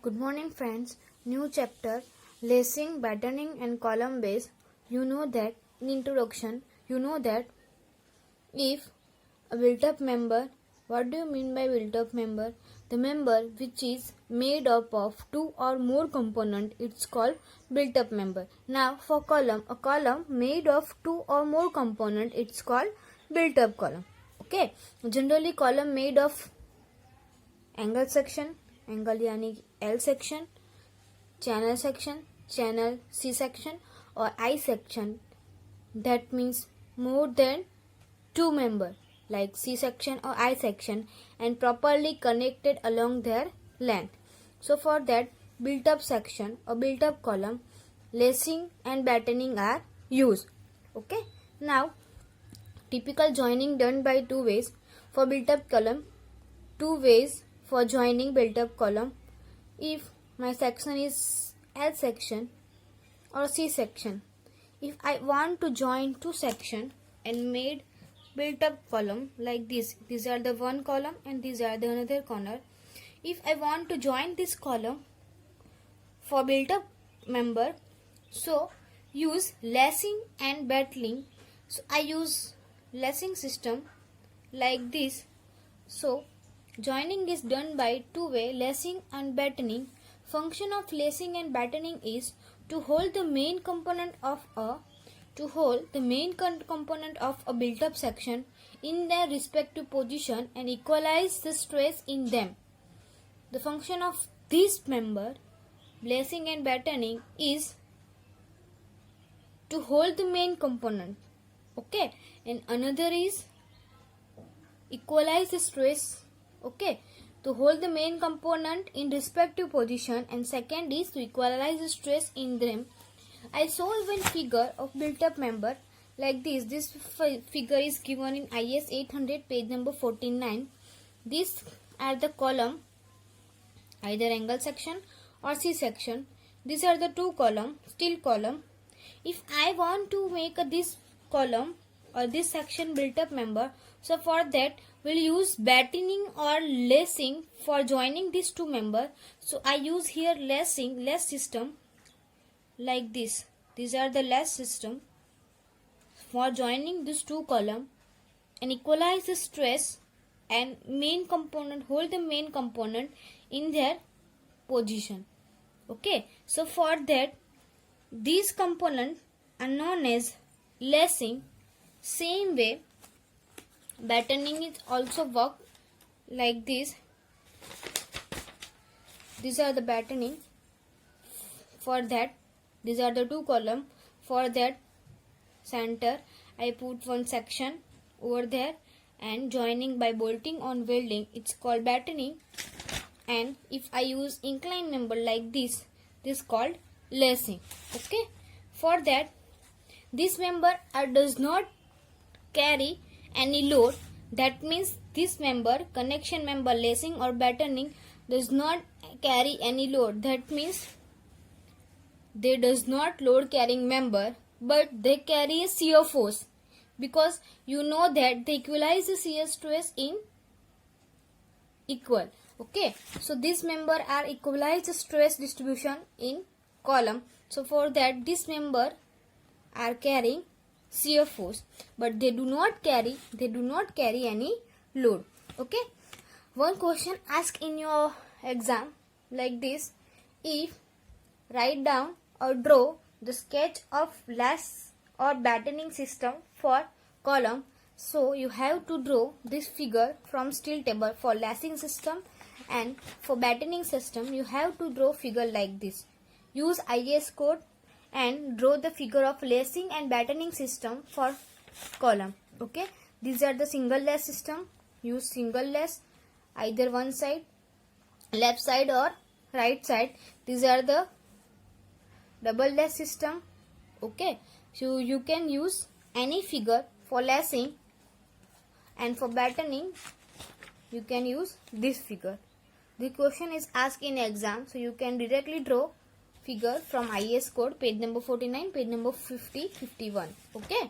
Good morning, friends. New chapter lacing, battening, and column base. You know that in introduction, you know that if a built-up member, what do you mean by built-up member? The member which is made up of two or more components, it's called built-up member. Now, for column, a column made of two or more components, it's called built-up column. Okay. Generally, column made of angle section, angle यानी L section, channel C section or I section. That means more than two member like C section or I section and properly connected along their length. So for that built up section or built up column, lacing and battening are used. Okay. Now typical joining done by two ways for built up column. Two ways for joining built up column. If my section is L section or C section, if I want to join two section and made built up column like this, these are the one column and these are the another corner. If I want to join this column for built up member, so use lacing and battling. So I use lacing system like this. So joining is done by two-way lacing and battening. Function of lacing and battening is to hold the main component of a built-up section in their respective position and equalize the stress in them. The function of this member, lacing and battening, is to hold the main component. Okay, and another is equalize the stress. Okay, to hold the main component in respective position, and second is to equalize the stress in them. I saw one figure of built-up member like this. This figure is given in IS 800 page number 49. These are the column, either angle section or C section. These are the two column, steel column. If I want to make this column or this section built-up member, so for that we'll use battening or lacing for joining these two members. So I use here lace system like this. These are the lace system for joining these two column and equalize the stress and main component, hold the main component in their position. Okay, so for that these components are known as lacing. Same way battening is also work like this. These are the battening. For that, these are the two column. For that center, I put one section over there and joining by bolting on welding. It's called battening. And if I use inclined member like this is called lacing. Okay. For that, this member does not carry any load. That means this member, connection member, lacing or battening, does not carry any load. That means they does not load carrying member, but they carry a shear force, because you know that they equalize the shear stress in equal. Okay, so this member are equalize the stress distribution in column. So for that this member are carrying shear force, but they do not carry any load. Okay, one question asked in your exam like this: if write down or draw the sketch of lace or battening system for column, so you have to draw this figure from steel table for lacing system, and for battening system you have to draw figure like this. Use IS code and draw the figure of lacing and battening system for column. Okay, these are the single lace system. Use single lace either one side, left side or right side. These are the double lace system. Okay, so you can use any figure for lacing, and for battening you can use this figure. The question is asked in exam, so you can directly draw figure from IS code page number 49, page number 50, 51. Okay,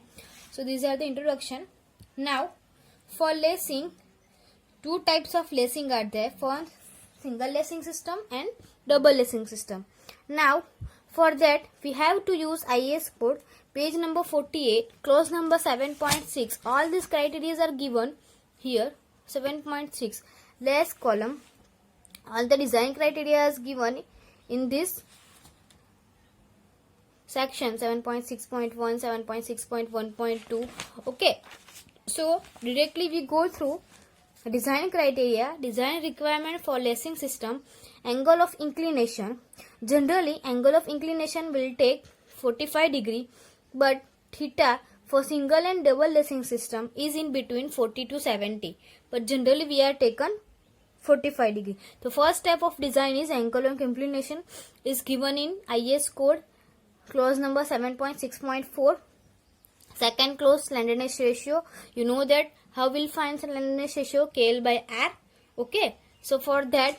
so these are the introduction. Now for lacing, two types of lacing are there. single lacing system and double lacing system. Now for that we have to use IAS code page number 48 clause number 7.6. all these criteria are given here. 7.6 last column, all the design criteria is given in this section 7.6.1, 7.6.1.2. okay, so directly we go through design criteria. Design requirement for lacing system. Angle of inclination. Generally angle of inclination will take 45 degree, but theta for single and double lacing system is in between 40 to 70, but generally we are taken 45 degree. The first step of design is angle of inclination is given in IS code clause number 7.6.4. second clause, slenderness ratio. You know that how we'll find slenderness ratio, KL by R. okay, so for that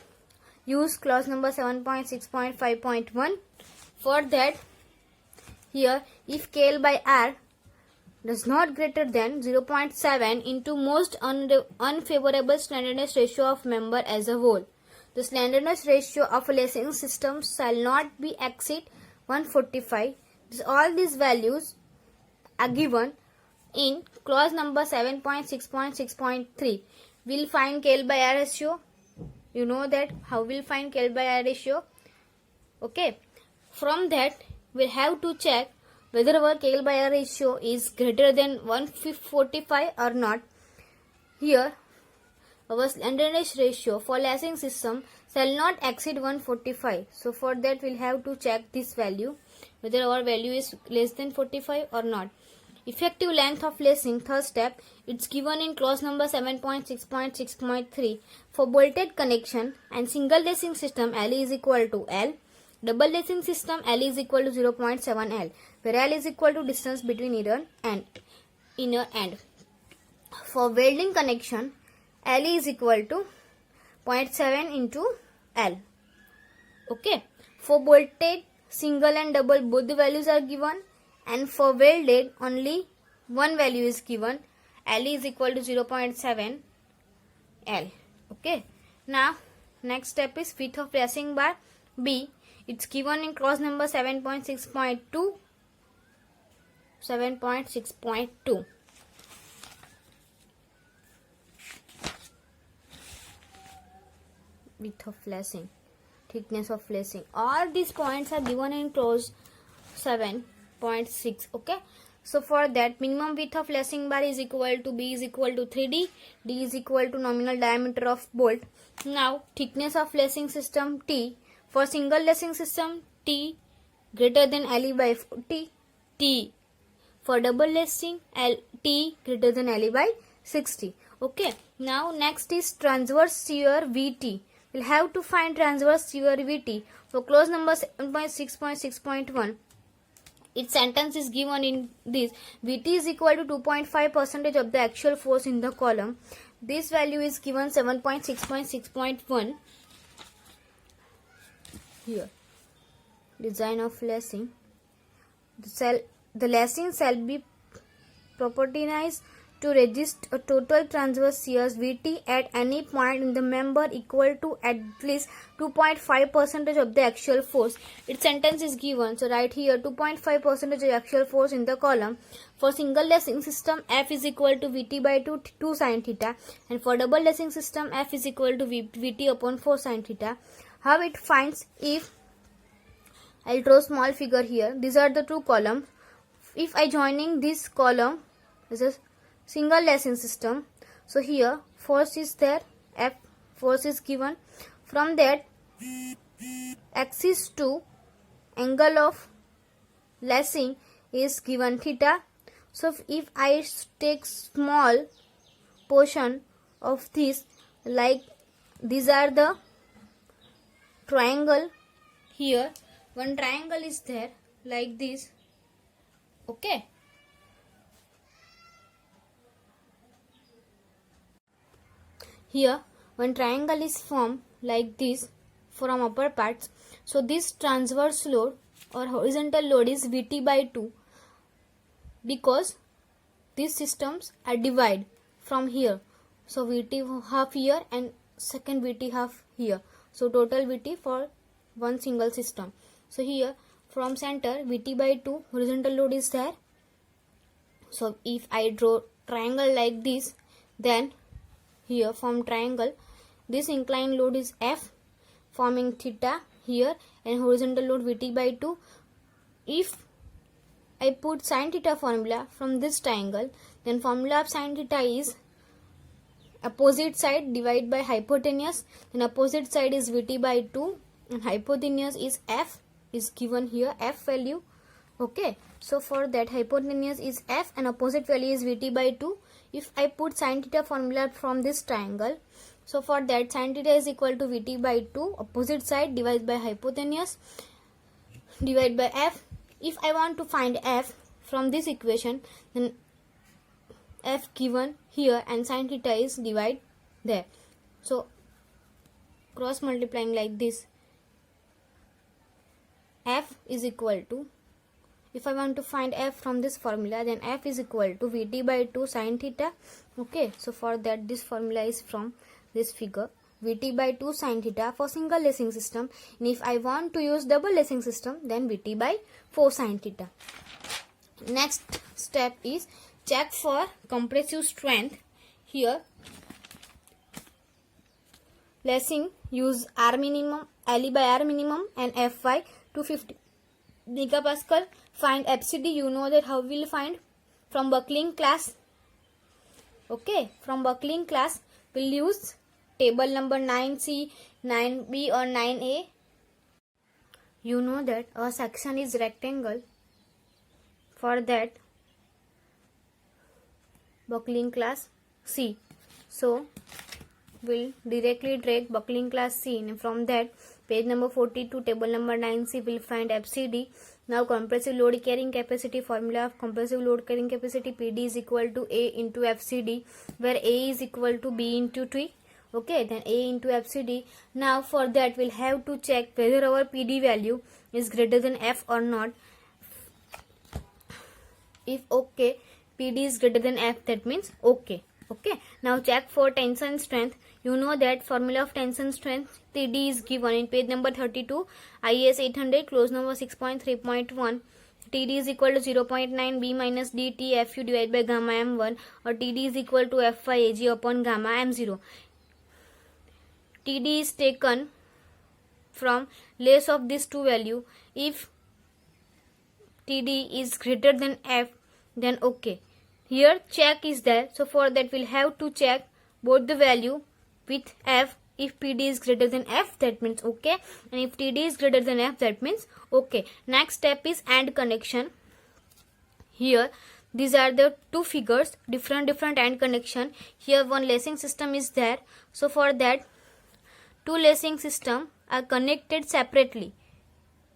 use clause number 7.6.5.1. for that here if KL by R does not greater than 0.7 into most unfavorable slenderness ratio of member as a whole. The slenderness ratio of a lacing system shall not be exceed 145. All these values are given in clause number 7.6.6.3. We'll find KL by R ratio. You know that how we'll find KL by R ratio. Okay. From that we'll have to check whether our KL by R ratio is greater than 145 or not. Here our slenderness ratio for lacing system shall not exceed 145. So for that we'll have to check this value whether our value is less than 45 or not. Effective length of lacing, third step, it's given in clause number 7.6.6.3. For bolted connection and single lacing system L is equal to L. Double lacing system L is equal to 0.7 L, where L is equal to distance between inner end. For welding connection, L is equal to 0.7 into L. Okay. For bolted, single and double, both the values are given, and for welded only one value is given. L is equal to 0.7 L. Okay. Now next step is width of lacing bar B. It's given in clause number 7.6.2. 7.6.2. Width of lacing, thickness of lacing. All these points are given in clause 7.6. okay. So for that, minimum width of lacing bar is equal to B is equal to 3D. D is equal to nominal diameter of bolt. Now thickness of lacing system T. For single lacing system, T greater than LE by 40. T. For double lacing, T greater than LE by 60. Okay. Now next is transverse shear VT. We'll have to find transverse shear VT. For clause number 7.6.6.1. its sentence is given in this. VT is equal to 2.5% of the actual force in the column. This value is given 7.6.6.1. Here, design of lacing. The lacing shall be proportionized to resist a total transverse shears VT at any point in the member equal to at least 2.5% of the actual force. Its sentence is given. So right here 2.5% of actual force in the column. For single lacing system, F is equal to VT by 2 sin theta, and for double lacing system, F is equal to VT upon 4 sin theta. How it finds? If I'll draw small figure here. These are the two columns. If I joining this column, this is single lacing system. So here force is there, F force is given. From that, axis to angle of lacing is given theta. So if I take small portion of this, like these are the triangle, here one triangle is there like this. Okay. Here one triangle is formed like this from upper parts. So this transverse load or horizontal load is VT by 2, because these systems are divided from here. So VT half here and second VT half here. So total VT for one single system. So here from center VT by 2 horizontal load is there. So if I draw triangle like this, then here from triangle this inclined load is F forming theta here and horizontal load VT by 2. If I put sin theta formula from this triangle, then formula of sin theta is opposite side divided by hypotenuse, then opposite side is VT by 2 and hypotenuse is F is given here, F value. Okay, so for that hypotenuse is F and opposite value is VT by 2. If I put sin theta formula from this triangle, so for that sin theta is equal to VT by 2 opposite side divided by hypotenuse divided by F. If I want to find F from this equation, then F given here and sin theta is divided there. So cross multiplying like this, F is equal to, if I want to find F from this formula, then F is equal to VT by 2 sin theta. Okay, so for that this formula is from this figure, VT by 2 sin theta for single lacing system, and if I want to use double lacing system, then VT by 4 sin theta. Next step is check for compressive strength. Here lacing use R minimum, LE by R minimum and Fy 250 megapascal. Find FCD. You know that how we will find from buckling class. Okay, from buckling class we'll use table number 9C, 9B or 9A. You know that a section is rectangle. For that buckling class C. So we'll directly drag buckling class C, and from that page number 42 table number 9C will find FCD. Now compressive load carrying capacity, formula of compressive load carrying capacity PD is equal to A into FCD, where A is equal to B into T. Okay, then A into FCD. Now for that we'll have to check whether our PD value is greater than F or not. If okay, PD is greater than F, that means okay. Okay, now check for tension strength. You know that formula of tension strength TD is given in page number 32 IS 800 clause number 6.3.1. TD is equal to 0.9 B minus DT FU divided by gamma M1, or TD is equal to Fy Ag upon gamma M0. TD is taken from less of these two value. If TD is greater than F, then okay. Here check is there, so for that we'll have to check both the value with F. If PD is greater than F, that means okay, and if TD is greater than F, that means okay. Next step is AND connection. Here these are the two figures, different AND connection. Here one lacing system is there, so for that two lacing system are connected separately.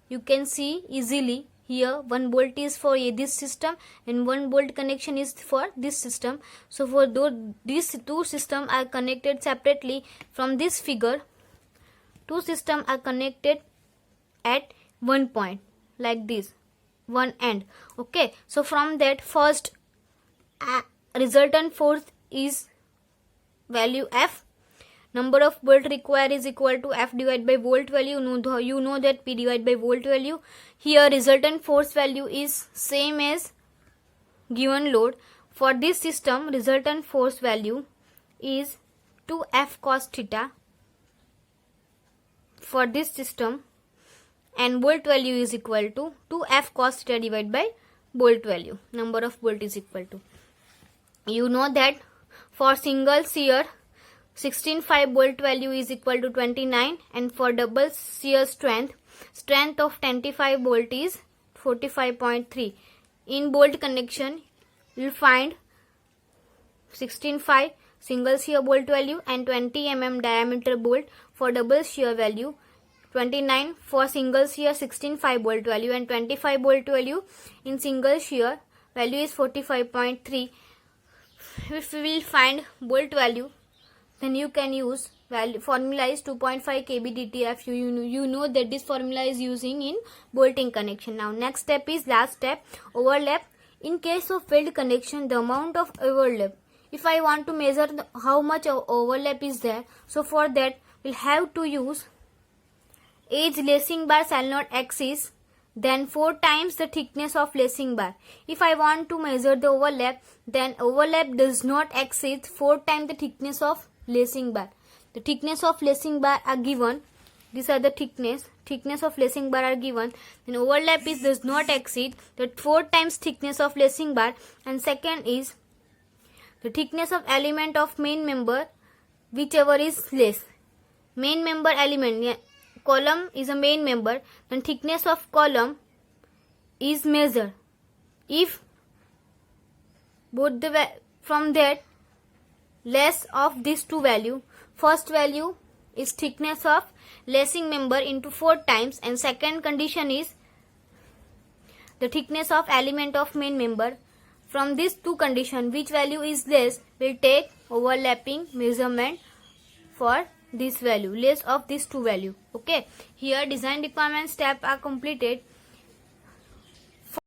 You can see easily here one bolt is for this system and one bolt connection is for this system. So for these two systems are connected separately. From this figure, two systems are connected at one point like this, one end. Okay, so from that first resultant force is value F. Number of bolt required is equal to F divided by volt value. You know that P divided by volt value. Here resultant force value is same as given load. For this system resultant force value is 2F cos theta for this system, and bolt value is equal to 2F cos theta divided by bolt value. Number of bolt is equal to. You know that for single shear 16.5 bolt value is equal to 29, and for double shear strength of 25 bolt is 45.3. In bolt connection you will find 16.5 single shear bolt value and 20 mm diameter bolt. For double shear value 29, for single shear 16.5 bolt value and 25 bolt value. In single shear value is 45.3. If we will find bolt value, then you can use value formula is 2.5 kb dtf. You know that this formula is using in bolting connection. Now next step is last step, overlap. In case of weld connection, the amount of overlap, if I want to measure how much overlap is there, so for that we'll have to use Age lacing bar shall not exceed then 4 times the thickness of lacing bar. If I want to measure the overlap, then overlap does not exceed 4 times the thickness of lacing bar. The thickness of lacing bar are given. These are the thickness of lacing bar are given. Then overlap is does not exceed the 4 times thickness of lacing bar. And second is the thickness of element of main member, whichever is less. Main member element, column is a main member, then thickness of column is measured. If both from that less of these two value, first value is thickness of lacing member into 4 times, and second condition is the thickness of element of main member. From these two condition, which value is less, will take overlapping measurement for this value, less of these two value. Okay, here design requirement step are completed.